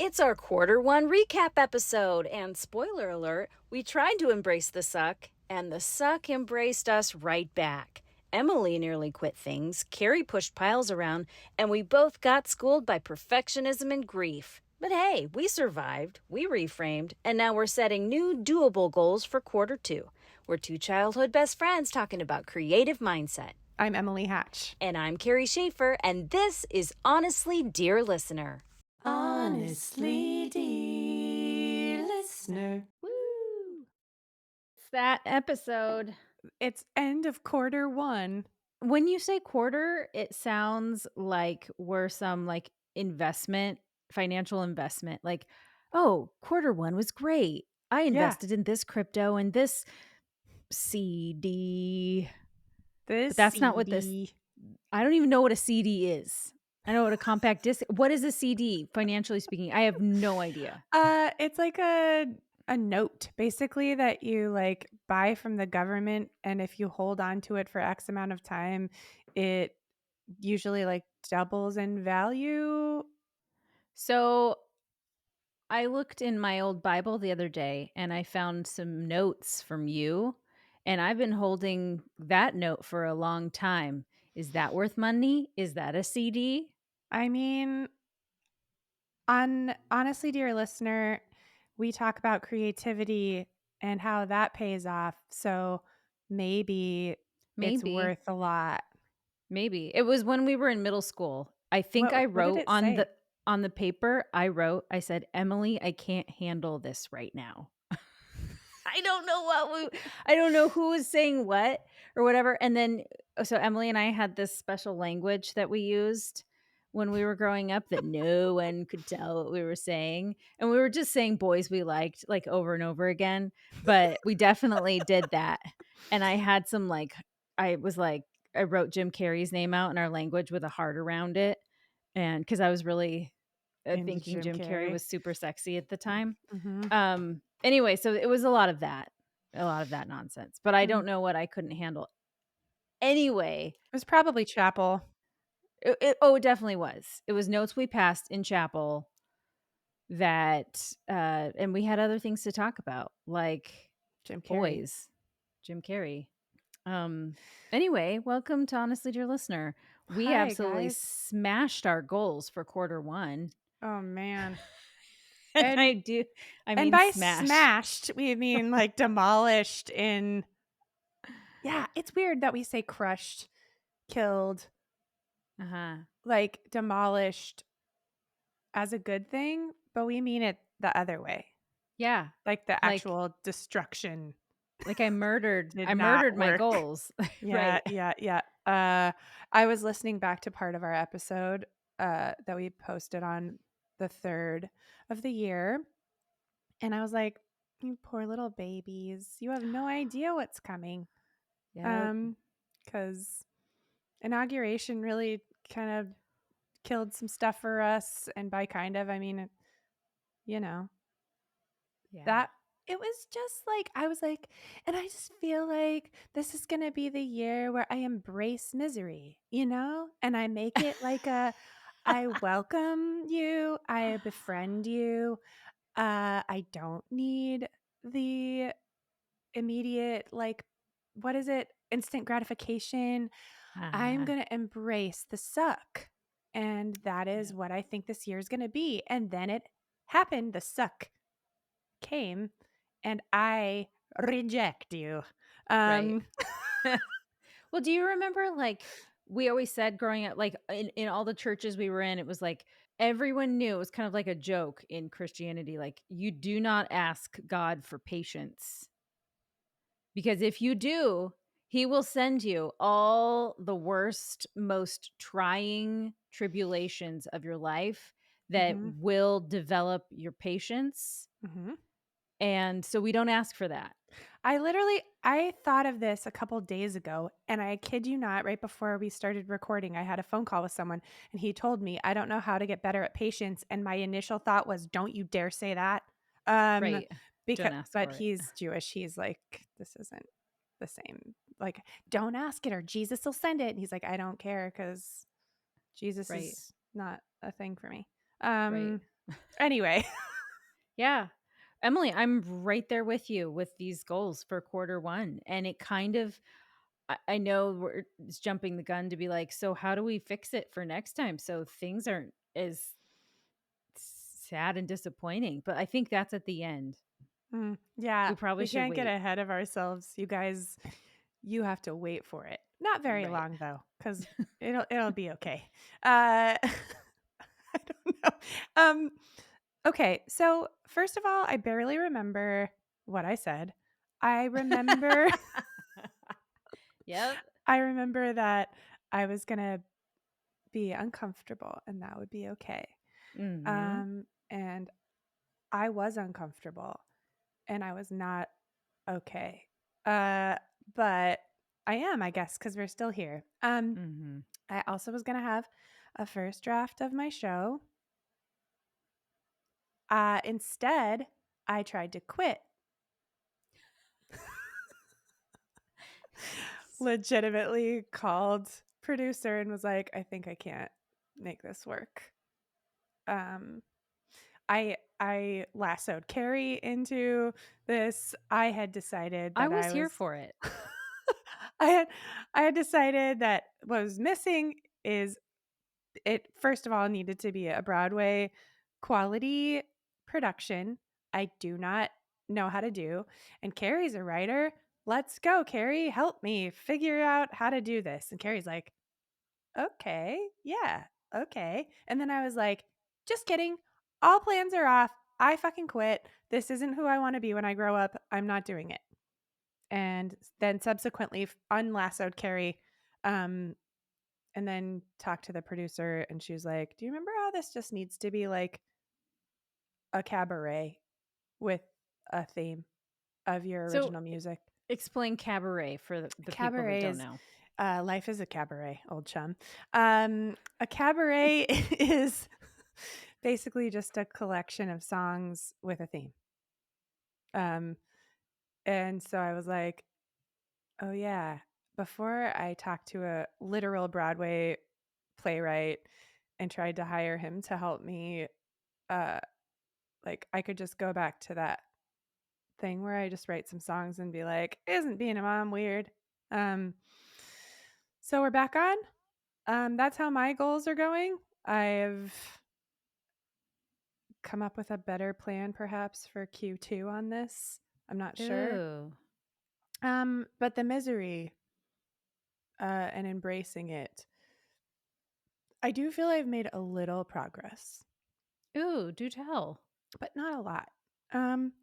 It's our Q1 recap episode, and spoiler alert, we tried to embrace the suck, and the suck embraced us right back. Emily nearly quit things, Carrie pushed piles around, and we both got schooled by perfectionism and grief. But hey, we survived, we reframed, and now we're setting new doable goals for Q2. We're two childhood best friends talking about creative mindset. I'm Emily Hatch. And I'm Carrie Schaefer, and this is Honestly, Dear Listener. Honestly, dear listener. Woo! It's that episode. It's end of Q1. When you say quarter, it sounds like we're some like financial investment. Like, oh, Q1 was great. I Yeah. invested in this crypto and this CD. This But that's not what this. CD. I don't even know what a CD is. I know what a compact disc. What is a CD, financially speaking? I have no idea. It's like a note basically that you like buy from the government, and if you hold on to it for X amount of time, it usually like doubles in value. So I looked in my old Bible the other day and I found some notes from you, and I've been holding that note for a long time. Is that worth money? Is that a CD? I mean, honestly, dear listener, we talk about creativity and how that pays off. So maybe it's Maybe. worth a lot. Maybe. It was when we were in middle school. I think I What did wrote it on say? the paper, I said, "Emily, I can't handle this right now." I don't know who was saying what or whatever. And then so Emily and I had this special language that we used when we were growing up that no one could tell what we were saying. And we were just saying boys we liked like over and over again. But we definitely did that. And I had some like I wrote Jim Carrey's name out in our language with a heart around it. And because I was really Into thinking Jim Jim Carrey Carrey. was super sexy at the time. Mm-hmm. Anyway, so it was a lot of that nonsense, but I Mm. don't know what I couldn't handle. Anyway, It was probably Chapel. it definitely was. It was notes we passed in chapel that, and we had other things to talk about, like Jim Carrey. boys, Jim Carrey. Anyway, welcome to Honestly Dear Listener. We Hi, absolutely guys. smashed our goals for Q1. Oh man. And And I and mean by smashed. smashed, we mean like demolished in. Yeah, it's weird that we say crushed, killed, Uh-huh. like demolished as a good thing, but we mean it the other way. Yeah. Like the Like actual destruction Like I did not murdered my work. goals. Yeah, Right. yeah, yeah. I was listening back to part of our episode that we posted on the 3rd of the year, and I was like, "You poor little babies. You have no idea what's coming." Yep. Because inauguration really kind of killed some stuff for us, and by kind of, I mean, you know, Yeah. that it was just like I was like, and I just feel like this is going to be the year where I embrace misery, and I make it like I welcome you, I befriend you. I don't need the immediate, like, what is it, instant gratification. I'm Uh-huh. going to embrace the suck, and that is Yep. what I think this year is going to be. And then it happened. The suck came, and I reject you. Right. Um, Well, do you remember like we always said growing up, like in all the churches we were in, it was like everyone knew it was kind of like a joke in Christianity. Like you do not ask God for patience. Because if you do, he will send you all the worst, most trying tribulations of your life that mhm, will develop your patience. mhm. And so we don't ask for that. I thought of this a couple days ago, and I kid you not, right before we started recording, I had a phone call with someone, and he told me, "I don't know how to get better at patience." And my initial thought was, "Don't you dare say that." Um, Right. because Don't ask but for it. he's Jewish. He's like, "This isn't the same. Like, don't ask it, or Jesus will send it." And he's like, "I don't care, because Jesus Right. is not a thing for me." Right. Anyway. Yeah. Emily, I'm right there with you with these goals for quarter 1, and it kind of I know it's jumping the gun to be like, "So how do we fix it for next time so things aren't as sad and disappointing?" But I think that's at the end. Yeah, We probably we should can't get wait. ahead of ourselves. You guys, you have to wait for it. Not very Right. long though, because it'll be okay. I don't know. Um, okay, so first of all, I barely remember what I said. I remember Yep. I remember that I was gonna be uncomfortable and that would be okay. Mhm. And I was uncomfortable and I was not okay. Uh, but I am, I guess, because we're still here. Mhm. I also was gonna have a first draft of my show. Instead, I tried to quit. Legitimately called producer and was like, "I think I can't make this work." Um, I lassoed Carrie into this. I had decided I that was I here was for it. I had I had decided that what was missing is it first of all needed to be a Broadway quality production. I do not know how to do. And Carrie's a writer. Let's go, Carrie. Help me figure out how to do this. And Carrie's like, okay, yeah, okay. And then I was like, just kidding. All plans are off. I fucking quit. This isn't who I want to be when I grow up. I'm not doing it. And then subsequently unlassoed Carrie, um, and then talked to the producer, and she was like, "Do you remember how this just needs to be like a cabaret with a theme of your So, original music?" explain cabaret for the people that Cabaret don't is know. life is a cabaret, old chum. A cabaret is basically just a collection of songs with a theme. Um, and so I was like, "Oh yeah." Before I talked to a literal Broadway playwright and tried to hire him to help me, uh, like I could just go back to that thing where I just write some songs and be like, "Isn't being a mom weird?" Um, so we're back on. That's how my goals are going. I've come up with a better plan perhaps for Q2 on this. I'm not sure. Ooh. But the misery and embracing it, I do feel I've made a little progress, Ooh, do tell. but not a lot. Um,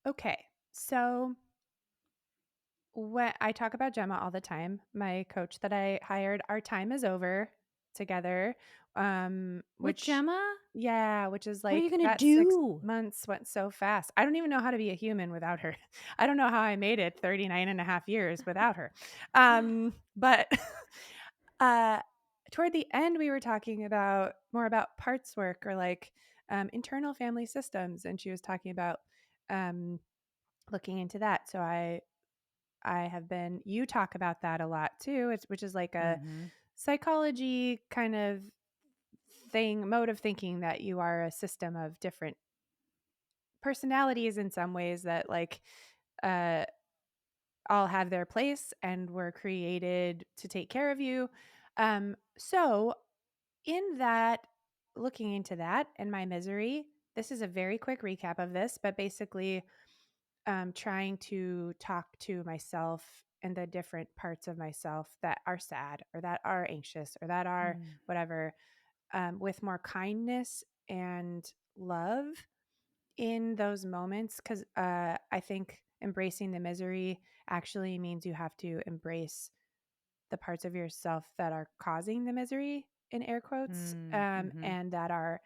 okay. So when I talk about Gemma all the time, my coach that I hired, our time is over together. With Which Gemma? yeah, which is What are you like gonna that 6 do? months went so fast. I don't even know how to be a human without her. I don't know how I made it 39 and a half years without her. But uh toward the end we were talking about more about parts work or like internal family systems, and she was talking about um looking into that. So I have been you talk about that a lot too, which is like a Mhm. psychology kind of thing, mode of thinking that you are a system of different personalities in some ways that like uh all have their place and were created to take care of you. So in that looking into that and my misery, this is a very quick recap of this, but basically trying to talk to myself and the different parts of myself that are sad or that are anxious or that are Mm. whatever, with more kindness and love in those moments. Because I think embracing the misery actually means you have to embrace the parts of yourself that are causing the misery in air quotes, Mm, mhm. and that are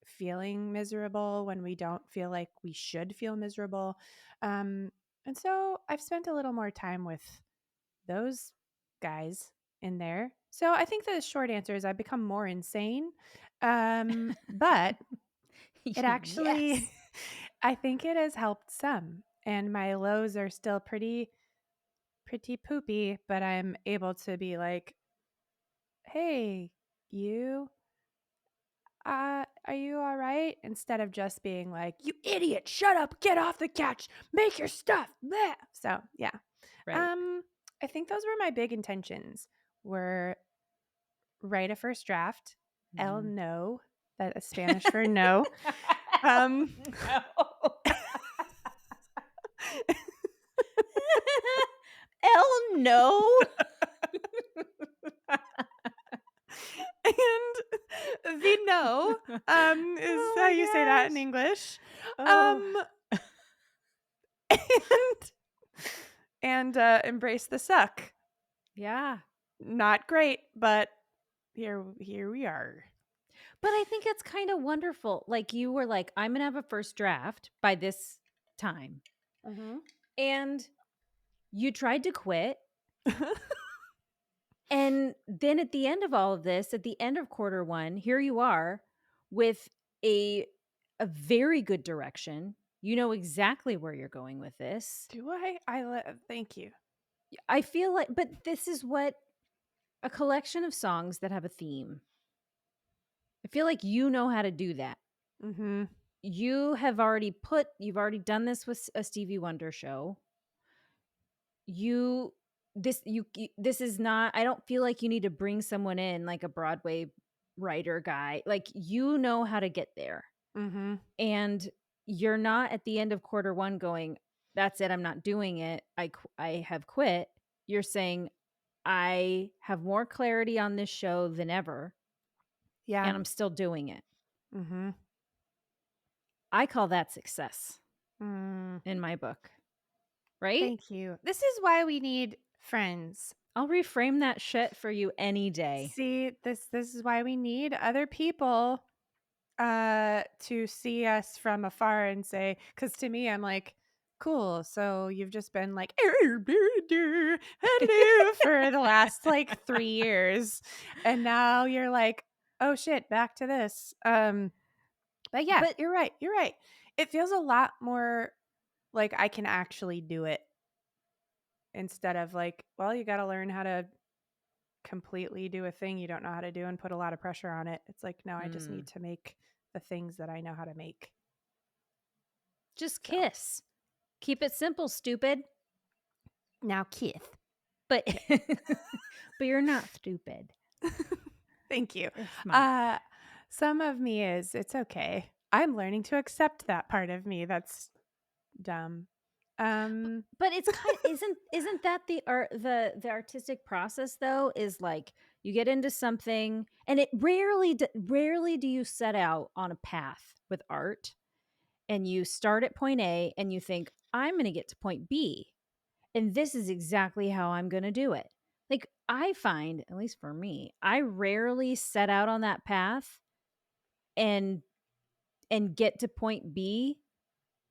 feeling miserable when we don't feel like we should feel miserable. And so I've spent a little more time with those guys in there. So I think the short answer is I've become more insane. But it actually, Yes. I think it has helped some. And my lows are still pretty poopy, but I'm able to be like, hey, you, Are you all right?" Instead of just being like, "You idiot, shut up, get off the couch, make your stuff." Bleh. So, yeah. Right. Um, I think those were my big intentions were write a first draft, el Mhm. no, that is Spanish for no. Um, No. Hell no. and the no, is how Oh you say my that in gosh. English. Oh, Um, embrace the suck. yeah. Not great, but here we are. But I think it's kinda wonderful. Like, you were like, "I'm gonna have a first draft by this time," Mhm. and you tried to quit, and then at the end of all of this, at the end of quarter 1, here you are with a a very good direction. You know exactly where you're going with this. Do I? Thank you. I feel like but this is what a collection of songs that have a theme. I feel like you know how to do that. Mhm. You've already done this with a Stevie Wonder show. You this is not I don't feel like you need to bring someone in like a Broadway writer guy. Like, you know how to get there. Mhm. And you're not at the end of quarter 1 going, "That's it, I'm not doing it. I have quit." You're saying, "I have more clarity on this show than ever, Yeah. and I'm still doing it." Mhm. I call that success Mm. in my book, right? Thank you. This is why we need friends. I'll reframe that shit for you any day. See, this is why we need other people to see us from afar and say, because to me, I'm like, cool. So you've just been like, hello for the last like 3 years. And now you're like, oh shit, back to this. But yeah, But you're right. You're right. It feels a lot more like I can actually do it instead of like, well, you got to learn how to completely do a thing you don't know how to do and put a lot of pressure on it. It's like, no, I just mm, need to make the things that I know how to make. just So kiss. Keep it simple, stupid. now, Keith. But Okay. but you're not stupid. Thank you. You're smart. Uh, some of me is, it's okay. I'm learning to accept that part of me that's dumb. Um, But it's kind isn't that the art the artistic process though is like you get into something and it rarely do you set out on a path with art and you start at point A and you think I'm going to get to point B and this is exactly how I'm going to do it. Like I find at least for me, I rarely set out on that path and get to point B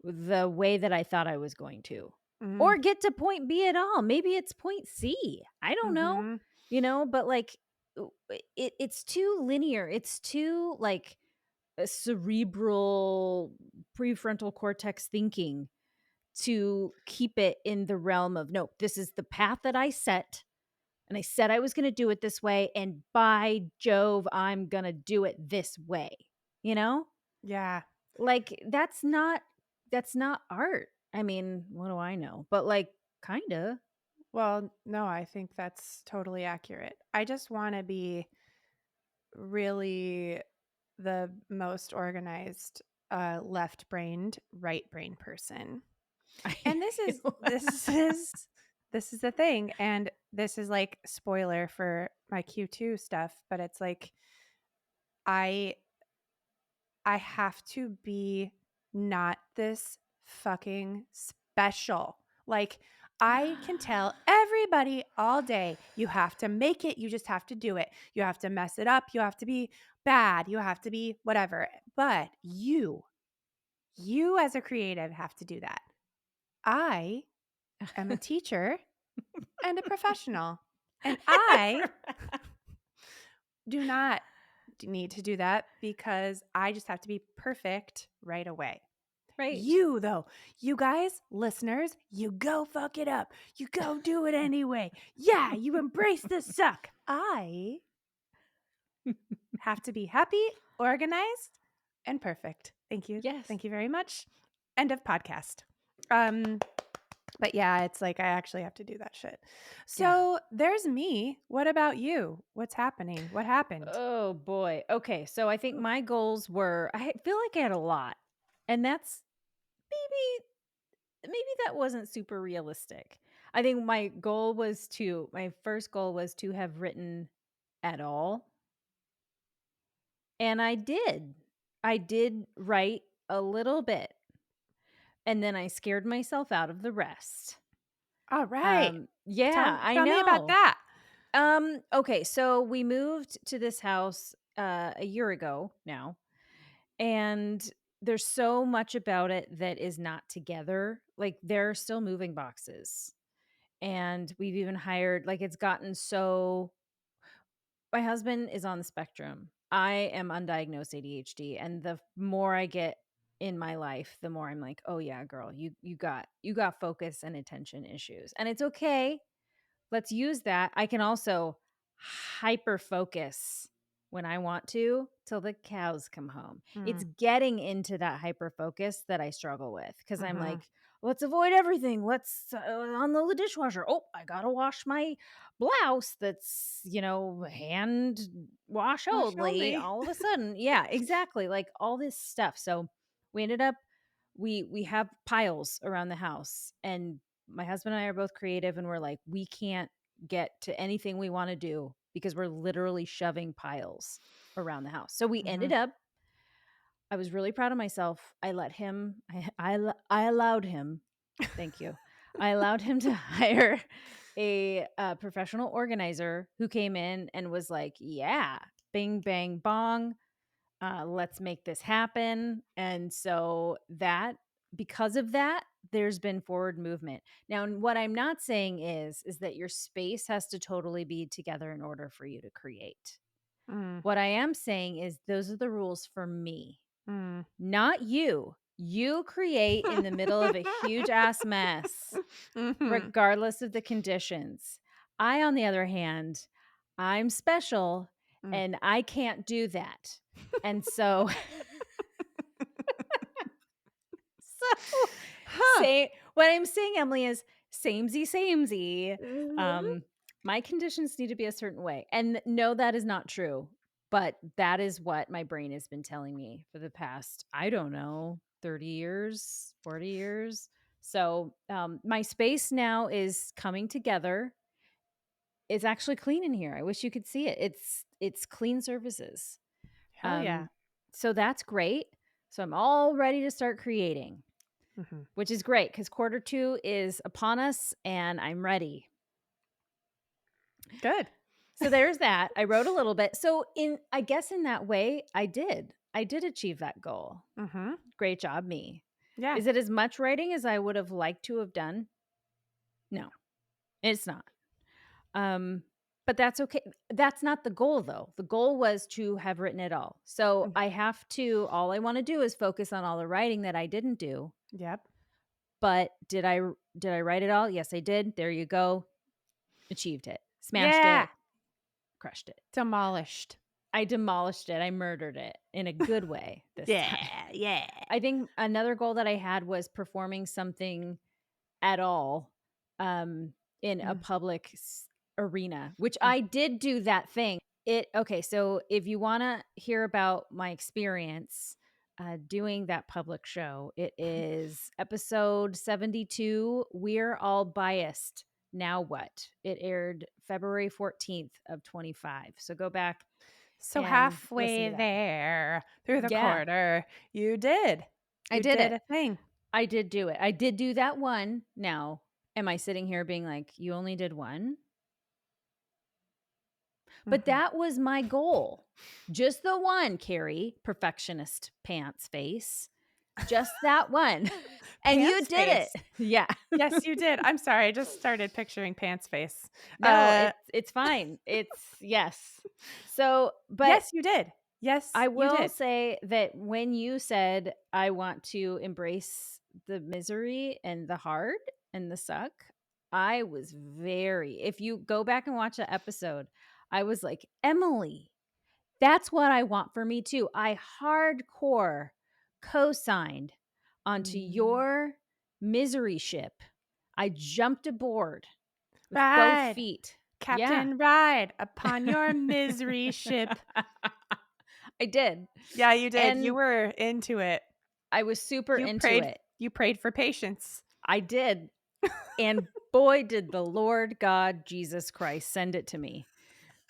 the way that I thought I was going to, mm, or get to point B at all. Maybe it's point C. I don't know, mhm. but like it's too linear. It's too like a cerebral prefrontal cortex thinking to keep it in the realm of no, this is the path that I set. And I said I was going to do it this way. And by Jove, I'm going to do it this way. You know? Yeah. Like, that's not art. I mean, what do I know? But, like, kinda. Well, no, I think that's totally accurate. I just want to be really the most organized left-brained, right-brain person. I And hear you. this is the thing, and this is like spoiler for my Q2 stuff, but it's like I I have to be not this fucking special. Like I can tell everybody all day, you have to make it, you just have to do it. You have to mess it up, you have to be bad, you have to be whatever. But you as a creative have to do that. I am a teacher and a professional. And I do not need to do that because I just have to be perfect right away. Right. You, though, you guys, listeners, you go fuck it up. You go do it anyway. Yeah, you embrace the suck. I have to be happy, organized, and perfect. Thank you. Yes. Thank you very much. End of podcast. Um, but yeah, it's like I actually have to do that shit. Yeah. So there's me. What about you? What's happening? What happened? Oh boy. Okay. So I think my goals were I feel like I had a lot. And that's maybe that wasn't super realistic. I think my first goal was to have written at all. And I did. I did write a little bit and then I scared myself out of the rest. All right. Yeah, I Tell me about know. that. Okay, so we moved to this house a year ago now, and there's so much about it that is not together. Like there are still moving boxes. And we've even hired like it's gotten so my husband is on the spectrum. I am undiagnosed ADHD, and the more I get in my life, the more I'm like, "Oh yeah, girl, you got focus and attention issues." And it's okay. Let's use that. I can also hyper focus when I want to till the cows come home. It's Mm, getting into that hyper focus that I struggle with because I'm mhm. like, let's avoid everything. Let's unload the dishwasher. Oh, I gotta wash my blouse that's hand wash Wash only. only. All of a sudden, yeah, exactly, like all this stuff. So we ended up we have piles around the house, and my husband and I are both creative, and we're like, we can't get to anything we want to do because we're literally shoving piles around the house. So we ended Mhm, up, I was really proud of myself. I allowed him, thank you. I allowed him to hire a professional organizer who came in and was like, yeah, bing, bang, bong, let's make this happen. And so because of that, there's been forward movement. Now, what I'm not saying is that your space has to totally be together in order for you to create. mm, What I am saying is those are the rules for me, mm. not you. You create in the middle of a huge ass mess, Mhm. regardless of the conditions. I, on the other hand, I'm special Mm. and I can't do that. And so So, Huh. say what I'm saying, Emily, is samey, samey. Mhm. Um, my conditions need to be a certain way. And no, that is not true. But that is what my brain has been telling me for the past, I don't know, 30 years, 40 years. So my space now is coming together. It's actually clean in here. I wish you could see it. It's clean surfaces. Hell yeah. Um, so that's great. So I'm all ready to start creating. Mhm. Which is great because quarter 2 is upon us and I'm ready. Good. So there's that. I wrote a little bit. So I guess in that way, I did. I did achieve that goal. Mhm. Great job, me. Yeah. Is it as much writing as I would have liked to have done? No, it's not. Um, but that's okay. That's not the goal though. The goal was to have written it all. So Mm. all I want to do is focus on all the writing that I didn't do. Yep. But did I write it all? Yes, I did. There you go. Achieved it. Smashed Yeah. it. Crushed it. Demolished. I demolished it. I murdered it in a good way this time. Yeah, yeah. I think another goal that I had was performing something at all um, in a Mm. public arena, which Mm. I did do that thing. Okay, so if you want to hear about my experience doing that public show, it is episode 72. We're all biased. Now what? It aired February 14th of 25. So go back So and listen halfway to that. there through the Yeah, quarter, you did. I You did did it. a thing. I did do it. I did do that one. Now, am I sitting here being like, you only did one? But Mhm. that was my goal. Just the one, Carrie, perfectionist pants face. Just that one. And you Pants did it. face. Yeah. Yes, you did. I'm sorry, I just started picturing pants face. No, Uh, it's fine. It's yes. So, but yes, you did. Yes, I you will did. say that when you said I want to embrace the misery and the hard and the suck, I was very if you go back and watch that episode, I was like, "Emily, That's what I want for me too. I hardcore co-signed onto Mhm. your misery ship. I jumped aboard with both Ride, feet. Yeah. Captain Ride, upon your misery ship. I did. Yeah, you did. You And were into it. I was super You into prayed it. you prayed for patience. I did. And boy, did the Lord God Jesus Christ send it to me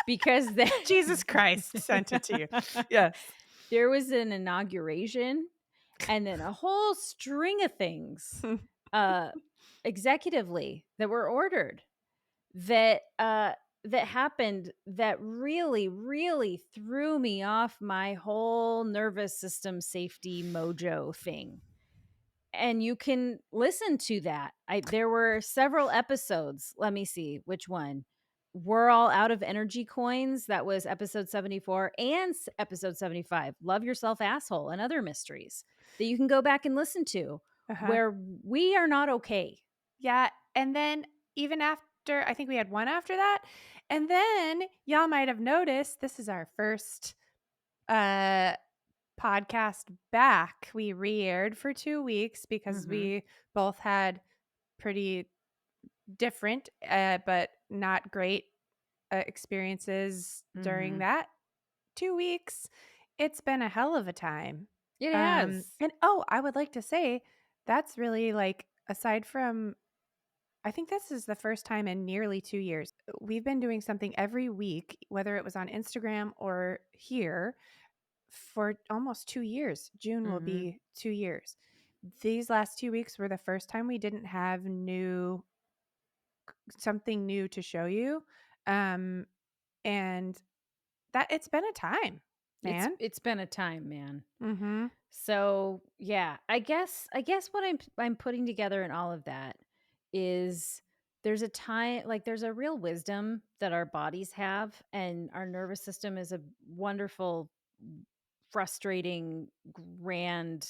because Jesus Christ sent it to you. Yes. there was an inauguration and then a whole string of things uh executively that were ordered that that happened that really threw me off my whole nervous system safety mojo thing. And you can listen to that. There were several episodes. Let me see which one. We're all out of energy coins. That was episode 74 and episode 75. Love yourself, asshole, and other mysteries that you can go back and listen to Uh-huh. where we are not okay. Yeah, and then even after I think we had one after that, and then y'all might have noticed this is our first, uh, podcast back. We re-aired for 2 weeks because Mhm. we both had pretty different, but not great, experiences during Mhm. that 2 weeks. It's been a hell of a time. It has. And oh, I would like to say that's really like aside from I think this is the first time in nearly 2 years. We've been doing something every week, whether it was on Instagram or here, for almost 2 years. June will Mhm. be 2 years. These last 2 weeks were the first time we didn't have new something new to show you, um, and that it's been a time, man. It's been a time, man. Mhm, So, yeah, I guess what I'm putting together in all of that is there's a time like there's a real wisdom that our bodies have and our nervous system is a wonderful frustrating grand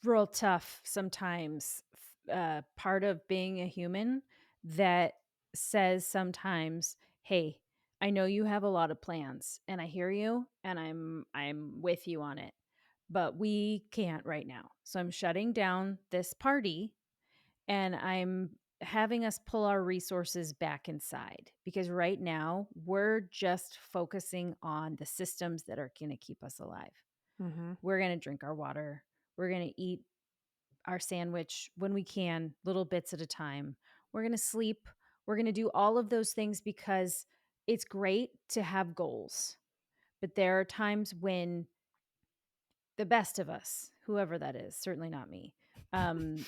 real tough sometimes part of being a human that says sometimes, "Hey, I know you have a lot of plans and I hear you and I'm with you on it, but we can't right now. So I'm shutting down this party and I'm having us pull our resources back inside because right now we're just focusing on the systems that are going to keep us alive. mhm, We're going to drink our water. We're going to eat our sandwich when we can, little bits at a time. We're going to sleep. We're going to do all of those things because it's great to have goals. But there are times when the best of us, whoever that is, certainly not me, um,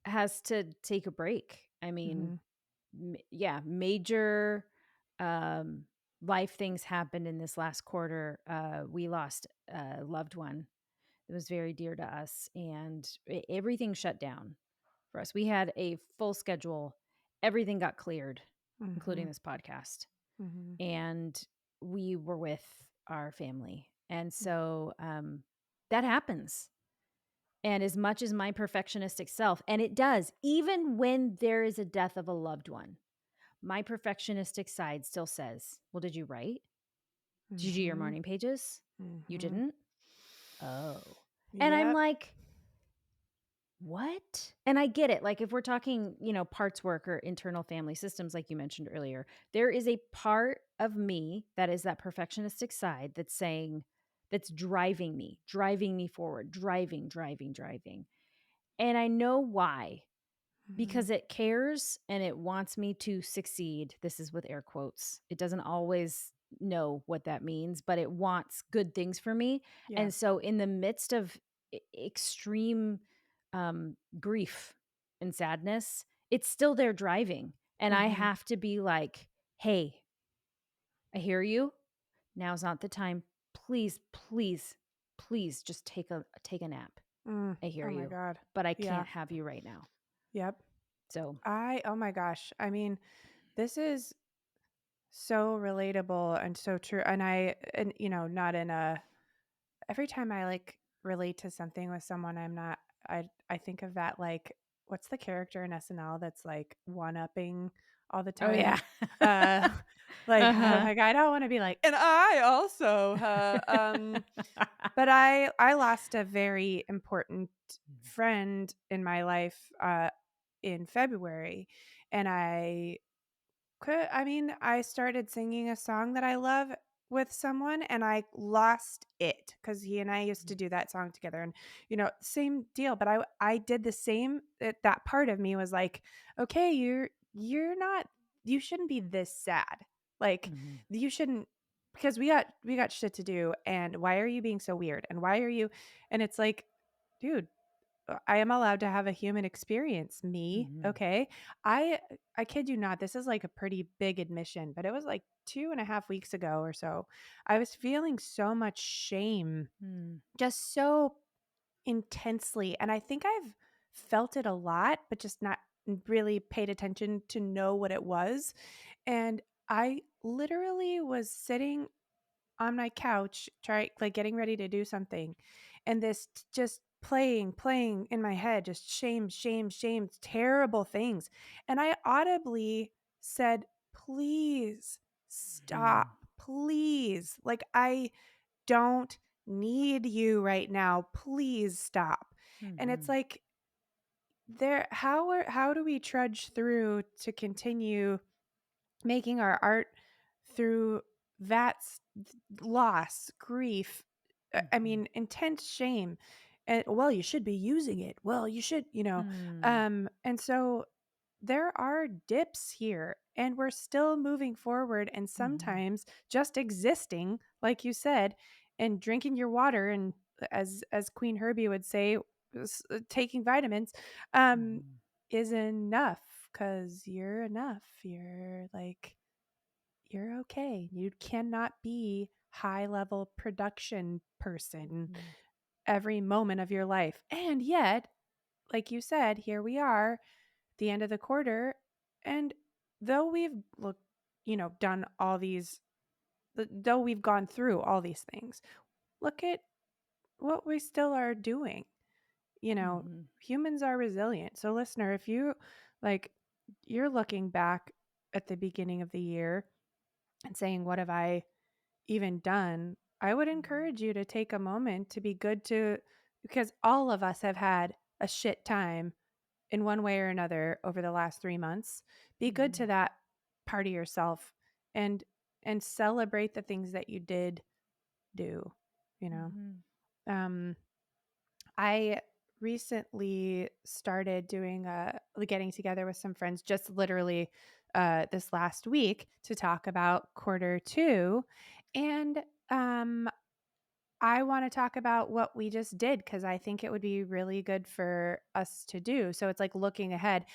has to take a break. I mean, mhm, yeah, major um, life things happened in this last quarter. We lost a loved one that was very dear to us, and everything shut down for us. We had a full schedule. Everything got cleared, including mhm, this podcast, mhm, and we were with our family. And mm, so that happens. And as much as my perfectionistic self, and it does, even when there is a death of a loved one, my perfectionistic side still says, "Well, did you write? Did you do your mhm, morning pages? You mhm. didn't? Oh." And I'm Yep. like, "What?" And I get it. Like if we're talking, parts work or internal family systems like you mentioned earlier, there is a part of me that is that perfectionistic side that's driving me forward, driving. And I know why. Mhm. Because it cares and it wants me to succeed. This is with air quotes. It doesn't always know what that means, but it wants good things for me. Yeah. And so, in the midst of extreme grief and sadness, it's still there driving. And I Mhm. have to be like, hey, I hear you. Now's not the time. Please just take a nap. Mm. I hear Oh my you, god. but I Yeah. can't have you right now. Yep. So, I oh my gosh. I mean, this is so relatable and so true. And not in a every time I like relate to something with someone I'm not I think of that like what's the character in SNL that's like one upping all the Oh, yeah. time. Uh, like, I'm Uh-huh. like, I don't wanna be like, "And I also, but I lost a very important friend in my life, in February, and I started singing a song that I love with someone, and I lost it because he and I used to do that song together, and, same deal, but I did the same that part of me was like, "Okay, you're not you shouldn't be this sad. Like, Mhm. you shouldn't because we got shit to do, and why are you being so weird, and why are you" and it's like, "Dude, I am allowed to have a human experience, me, Mhm. okay?" I I kid you not, this is like a pretty big admission, but it was like 2.5 weeks ago or so. I was feeling so much shame, Mm. just so intensely, and I think I've felt it a lot, but just not really paid attention to know what it was, and I literally was sitting on my couch, getting ready to do something, and this just playing in my head, just shame, shame, shame, terrible things. And I audibly said, "Please stop. Mhm. Please. Like, I don't need you right now. Please stop." And it's Mhm. like, how do we trudge through to continue making our art through that's loss, grief, I Mhm. mean, intense shame, and, "Well, you should be using it. Well, you should," Mm. and so there are dips here, and we're still moving forward, and Mhm. sometimes just existing, like you said, and drinking your water and as Queen Herbie would say, taking vitamins, um, Mhm. is enough because 'cause you're enough. You're okay. You cannot be high level production person Mhm. every moment of your life. And yet, like you said, here we are, the end of the quarter, and though we've done all these though we've gone through all these things, look at what we still are doing. Mhm. Humans are resilient. So listener, if like you're looking back at the beginning of the year and saying, "What have I even done?" I would Mhm. encourage you to take a moment to be good to because all of us have had a shit time in one way or another over the last 3 months. Be good to Mhm. that part of yourself and celebrate the things that you did do, you know. Mhm. Um I recently started doing getting together with some friends just literally this last week to talk about quarter 2 and um I want to talk about what we just did because I think it would be really good for us to do. So it's like looking ahead.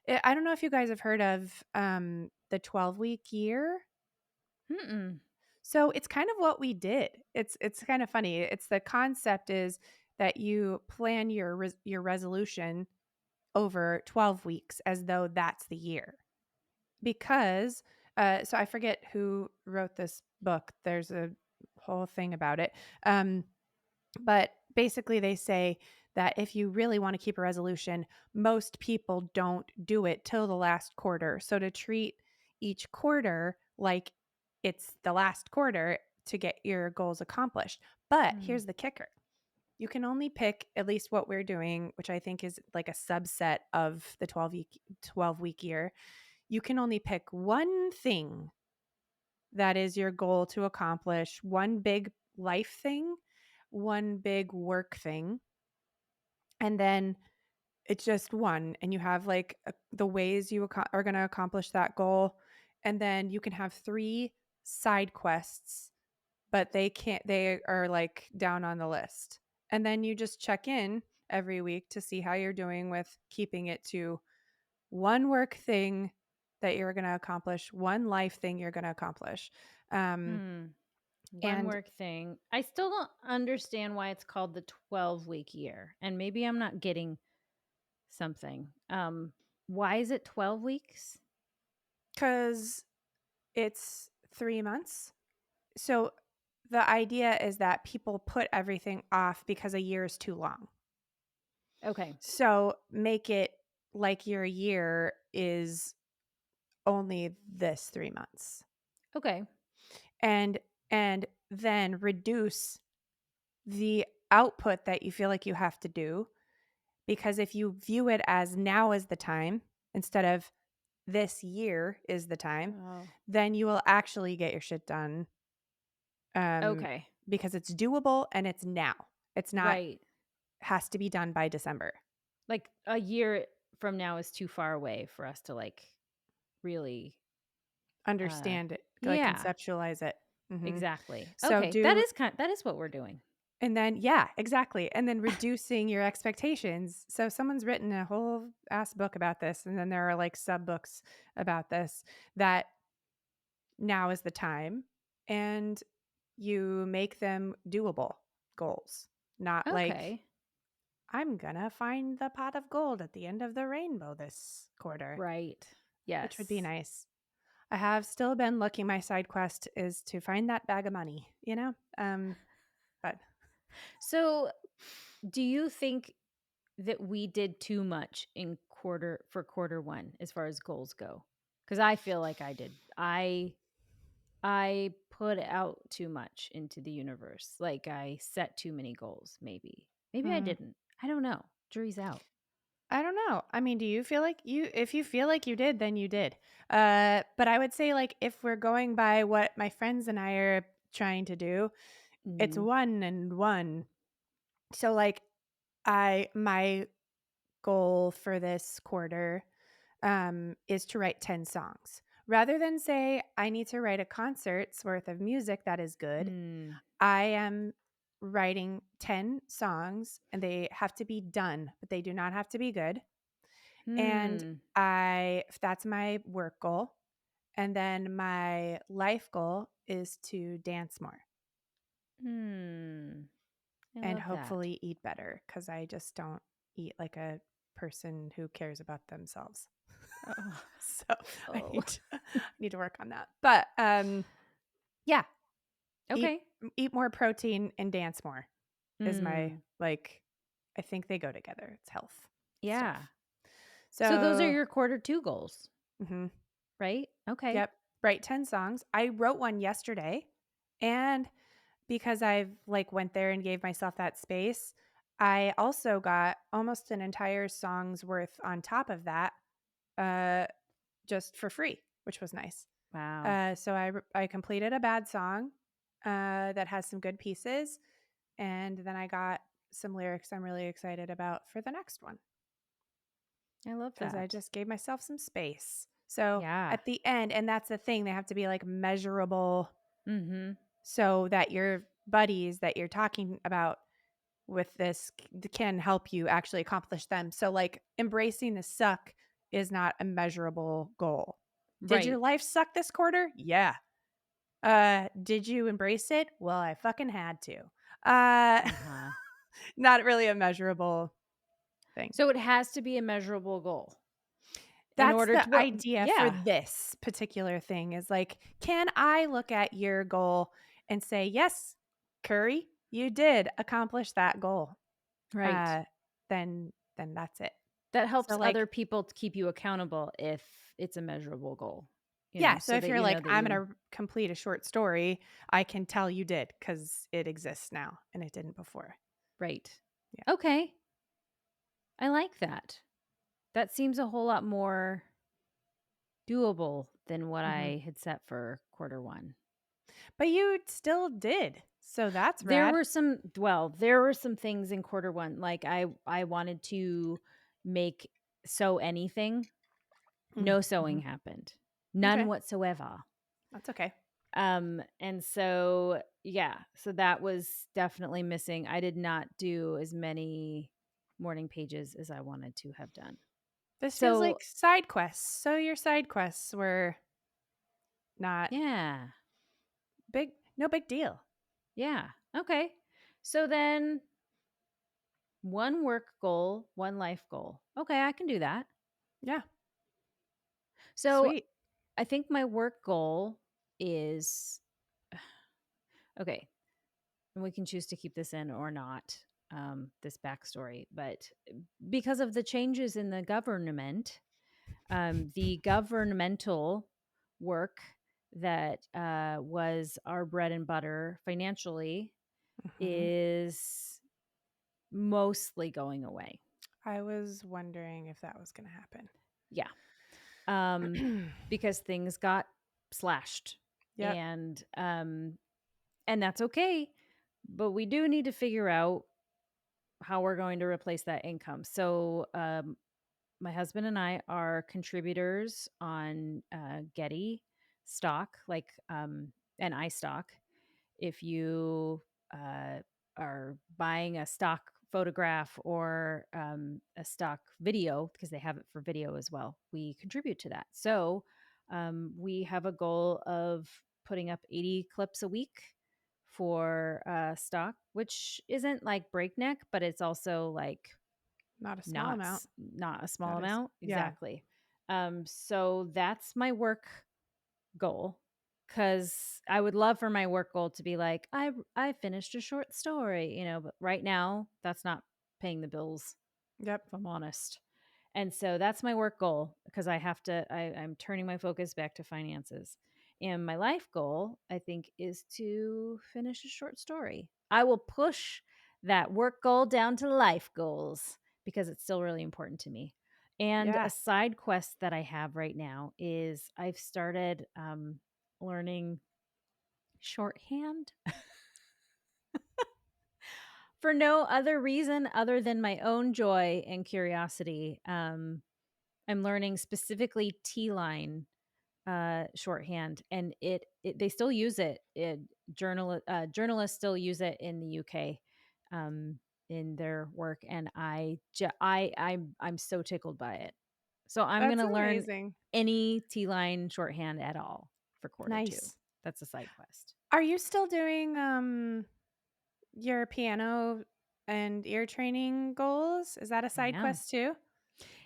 I don't know if you guys have heard of the 12-week year. Mm-mm. So it's kind of what we did. It's kind of funny. It's the concept is that you plan your resolution over 12 weeks as though that's the year. Because so I forget who wrote this book. There's a whole thing about it. But basically, they say that if you really want to keep a resolution, most people don't do it till the last quarter. So to treat each quarter like it's the last quarter to get your goals accomplished. But Mm. here's the kicker. You can only pick at least what we're doing, which I think is like a subset of the 12-week year. You can only pick one thing that is your goal to accomplish, one big life thing, one big work thing, and then it's just one. And you have like the ways you are going to accomplish that goal. And then you can have three side quests, but they are like down on the list. And then you just check in every week to see how you're doing with keeping it to one work thing that you're going to accomplish, one life thing you're going to accomplish. Um, Hmm. One and work thing. I still don't understand why it's called the 12-week year, and maybe I'm not getting something. Why is it 12 weeks? because it's 3 months. So the idea is that people put everything off because a year is too long. Okay. So make it like your year is only this 3 months, Okay. and and then reduce the output that you feel like you have to do, because if you view it as now is the time instead of this year is the time, Oh, then you will actually get your shit done, um, okay. because it's doable and it's now. It's not Right. has to be done by December. Like a year from now is too far away for us to like really uh Understand it, like, yeah, conceptualize it. Mhm. exactly. So Okay. That do is that is what we're doing. and then yeah, exactly, and then reducing your expectations. So someone's written a whole ass book about this, and then there are, like, sub books about this, that now is the time, and you make them doable goals, not like, Okay. "I'm gonna find the pot of gold at the end of the rainbow this quarter," Right. which would be Yes. nice. I have still been looking. My side quest is to find that bag of money, you know? But So, do you think that we did too much in quarter 1 as far as goals go? Cuz I feel like I did. I put out too much into the universe. Like I set too many goals maybe. Maybe I hmm, didn't. I don't know. Jury's out. I don't know. I mean, do you feel like if you feel like you did, then you did. But I would say, like, if we're going by what my friends and I are trying to do, it's Mhm. 1 and 1. So, like, my goal for this quarter, is to write 10 songs. Rather than say I need to write a concert's worth of music that is good, Mm. I am writing 10 songs, and they have to be done, but they do not have to be good. And Hmm. that's my work goal. And then my life goal is to dance more Hmm. I and love that. hopefully eat better, because I just don't eat like a person who cares about themselves. Oh. So Oh. I need to work on that. But yeah, eat Okay. eat more protein and dance more is my, Mm. like, I think they go together. It's health Yeah. stuff. So those are So your quarter 2 goals, mhm, right? Okay. yep, write 10 songs. I wrote one yesterday, and because I've, like, went there and gave myself that space, I also got almost an entire song's worth on top of that, uh, just for free, which was nice. Wow. So I completed a bad song, that has some good pieces, and then I got some lyrics I'm really excited about for the next one, I love because I that. just gave myself some space. So Yeah. at the end, and that's the thing, they have to be, like, measurable, Mhm. so that your buddies that you're talking about with this can help you actually accomplish them. So, like, embracing the suck is not a measurable goal. Did your Right. life suck this quarter? Yeah. Did you embrace it? Well, I fucking had to. Uh, Uh-huh. not really a measurable thing. So it has to be a measurable goal in That's order the to well, idea for yeah, this particular thing, is like, can I look at your goal and say, yes, Curry, you did accomplish that goal. right. Uh, then that's it. That So, helps like, other people to keep you accountable if it's a measurable goal, yeah, so so if that you're you know like, that "I'm you gonna complete a short story," I can tell you did, because it exists now and it didn't before. right. Yeah. Okay, I like that. That seems a whole lot more doable than what Mhm. I had set for quarter 1. But you still did, so that's There rad. were some well, there were some things in quarter 1, like I wanted to make sew anything. Mm, No sewing mhm. happened. None Okay, whatsoever. that's okay. And so yeah, so that was definitely missing. I did not do as many morning pages as I wanted to have done. This feels So, like side quests, so your side quests were not yeah. no big deal. Yeah. Okay. So then one work goal, one life goal. Okay, I can do that. Yeah, So sweet. I think my work goal is okay, and we can choose to keep this in or not, this backstory. But because of the changes in the government, The governmental work that was our bread and butter financially Mhm. is mostly going away. I was wondering if that was gonna happen. Yeah. Um, because things got slashed Yep, and and that's okay, but we do need to figure out how we're going to replace that income. So, my husband and I are contributors on Getty stock, like and iStock. If you are buying a stock photograph or a stock video, because they have it for video as well, we contribute to that. So we have a goal of putting up 80 clips a week for stock, which isn't like breakneck, but it's also like not a small not amount. not a small That is amount. yeah, Exactly. So that's my work goal, because I would love for my work goal to be like, I finished a short story, but right now that's not paying the bills, yep, if I'm honest. And so that's my work goal, because I'm turning my focus back to finances. And my life goal, I think, is to finish a short story. I will push that work goal down to life goals because it's still really important to me. And yeah. a side quest that I have right now is I've started learning shorthand for no other reason other than my own joy and curiosity. I'm learning specifically T line shorthand, and they still use it. Journalists still use it in the UK um, in their work, and I'm so tickled by it. So I'm That's gonna learn amazing. any T line shorthand at all for quarter two. Nice. That's a side quest. Are you still doing, your piano and ear training goals? Is that a I side am. quest too?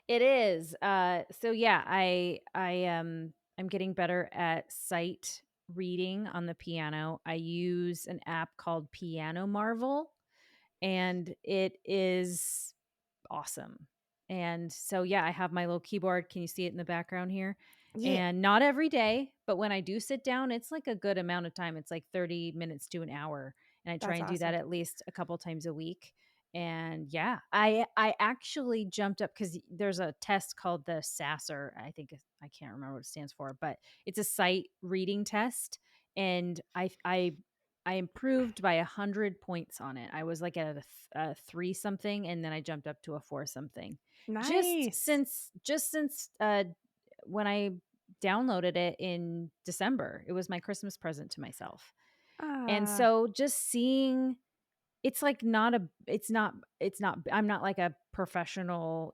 It is. So yeah, I'm getting better at sight reading on the piano. I use an app called Piano Marvel, and it is awesome. And so, yeah, I have my little keyboard. Can you see it in the background here? Yeah, And not every day, but when I do sit down, it's like a good amount of time. It's like 30 minutes to an hour. And I try that's and do that awesome. at least a couple times a week. And yeah, I actually jumped up because there's a test called the SASSER. I can't remember what it stands for, but it's a sight reading test. And I improved by 100 points on it. I was like at a 3 something, and then I jumped up to a 4 something. Nice. Just since, when I downloaded it in December. It was my Christmas present to myself. And Ah, so just seeing it's like not a it's not I'm not like a professional,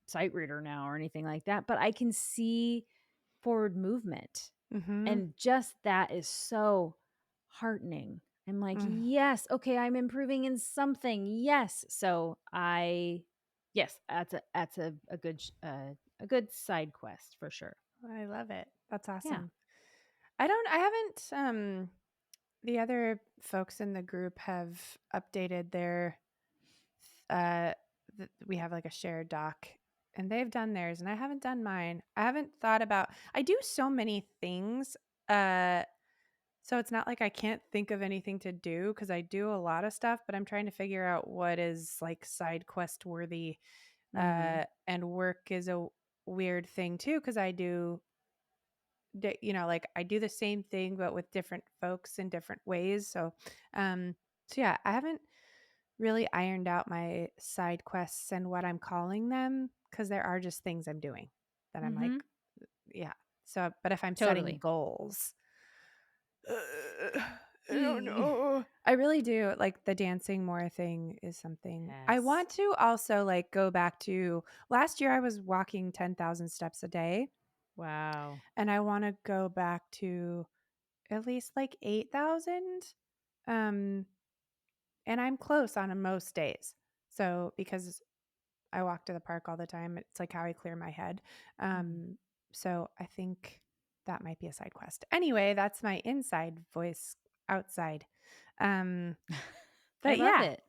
sight reader now or anything like that, but I can see forward movement. mhm, And just that is so heartening. I'm like, mm, "Yes, okay, I'm improving in something. Yes." So yes, a good side quest for sure. I love it. That's Yeah. awesome. I haven't, the other folks in the group have updated their, uh, we have like a shared doc and they've done theirs and I haven't done mine. I haven't thought about, I do so many things. Uh, so it's not like I can't think of anything to do because I do a lot of stuff, but I'm trying to figure out what is like side quest worthy. Mhm. And work is a weird thing too because I do, like I do the same thing but with different folks in different ways. Um, so yeah, I haven't really ironed out my side quests and what I'm calling them because there are just things I'm doing that I'm like, Mhm. yeah. So, but if I'm setting Totally. goals, I don't Eee. know. I really do. Like the dancing more thing is something I Yes. want to also like go back to. Last year I was walking 10,000 steps a day Wow. and I want to go back to at least like 8,000. Um and I'm close on most days. So because I walk to the park all the time, it's like how I clear my head. Mhm. Um so I think that might be a side quest. Anyway, that's my inside voice outside. Um I but love yeah, it.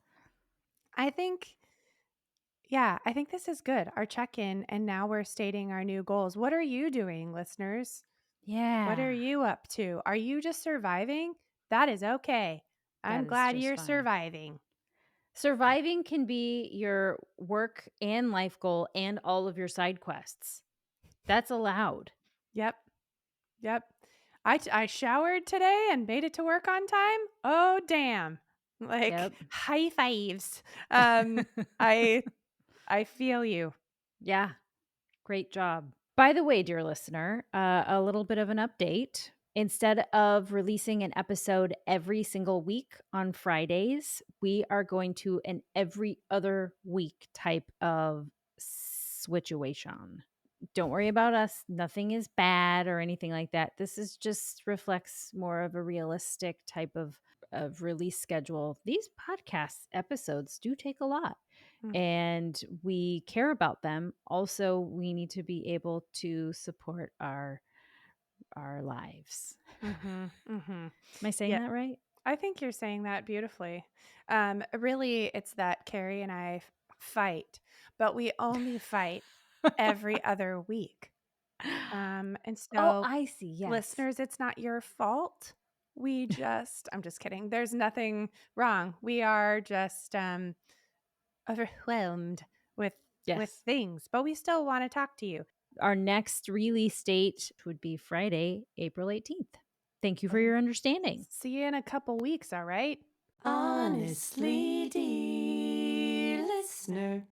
I think Yeah, I think this is good. Our check-in, and now we're stating our new goals. What are you doing, listeners? What are Yeah, you up to? Are you just surviving? That is okay. that I'm is glad just you're fine. surviving. Surviving can be your work and life goal and all of your side quests. That's allowed. Yep. Yep. I showered today and made it to work on time. Oh, damn. Like, Yep. high fives. Um, I I feel you. Yeah, great job. By the way, dear listener, a little bit of an update. Instead of releasing an episode every single week on Fridays, we are going to an every other week type of situation. Don't worry about us. Nothing is bad or anything like that. This is just reflects more of a realistic type of release schedule. These podcast episodes do take a lot Mm, and we care about them. Also, we need to be able to support our lives. mhm, mhm. Am I saying Yeah, that right? I think you're saying that beautifully. Really, it's that Carrie and I fight, but we only fight every other week. And Oh, so, I see. Yes. listeners, it's not your fault. I'm just kidding. There's nothing wrong. We are just overwhelmed with Yes. things, but we still want to talk to you. Our next release date would be Friday, April 18th. Thank you for Oh, your understanding. see you in a couple weeks, all right? Honestly, dear listener.